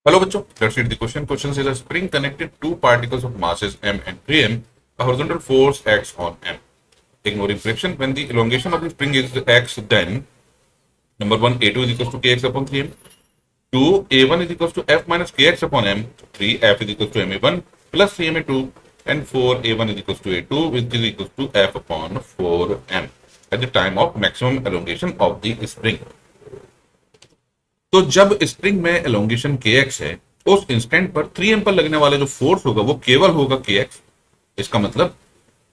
Hello बच्चों, let's read the question. Question says a spring connected two particles of masses m and 3m. A horizontal force acts on m. Ignoring friction, when the elongation of the spring is x, then number one, a2 is equals to kx upon 3m. Two, a1 is equals to f minus kx upon m. Three, f is equals to ma1 plus 3ma2, and four, a1 is equals to a2, which is equals to f upon 4m at the time of maximum elongation of the spring. तो जब spring में elongation के x है, उस instant पर 3m पर लगने वाला जो फोर्स होगा वो केवल होगा के एक्स। इसका मतलब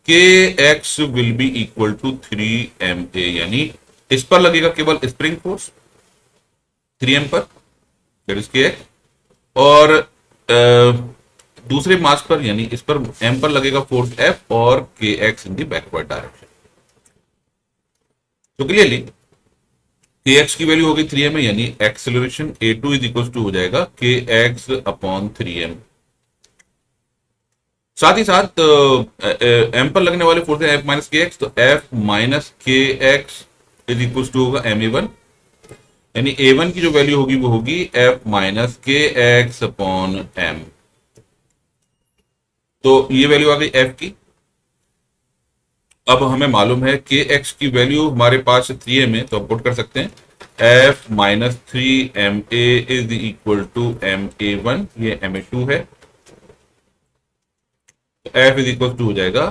के X will be equal to 3ma, यानी इस पर लगेगा केवल स्प्रिंग फोर्स 3m पर, दैट इज के एक्स, और दूसरे मास पर यानी इस पर m पर लगेगा फोर्स f और के x in the backward direction. तो क्लियरली के एक्स की वैल्यू होगी 3m, यानी acceleration a2 is equal to हो जाएगा के एक्स अपॉन 3m। साथ ही साथ m पर लगने वाले फोर्स है f माइनस के एक्स, तो f माइनस के एक्स इज इक्वल टू होगा ma1, यानी a1 की जो वैल्यू होगी वो होगी f माइनस के एक्स अपॉन m। तो ये वैल्यू आ गई f की। अब हमें मालूम है के एक्स की वैल्यू हमारे पास 3m है, तो हम पुट कर सकते हैं f minus 3ma is equal to ma1, ये ma2 है, f इज इक्वल टू हो जाएगा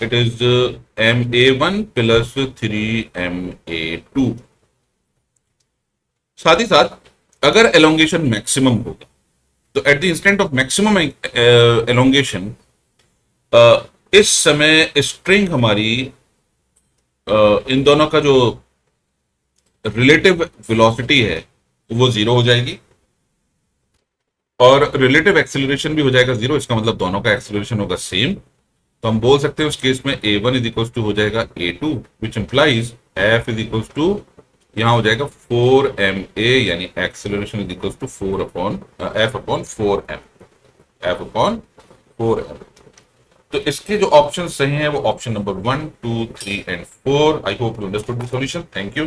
it is ma1 plus 3ma2। साथ ही साथ अगर एलोंगेशन मैक्सिमम होगा तो at the instant of maximum elongation इस समय स्ट्रिंग हमारी इन दोनों का जो रिलेटिव वेलोसिटी है वो जीरो हो जाएगी और रिलेटिव एक्सेलरेशन भी हो जाएगा जीरो। इसका मतलब दोनों का एक्सेलरेशन होगा सेम। तो हम बोल सकते हैं उस केस में a1 इज इक्वल टू हो जाएगा a2, which implies f is equal to यहां हो जाएगा 4ma, यानी acceleration is equal to 4 upon f upon 4m, f upon 4m। तो इसके जो ऑप्शन सही हैं वो option number 1, 2, 3 and 4। I hope you understood the solution. Thank you.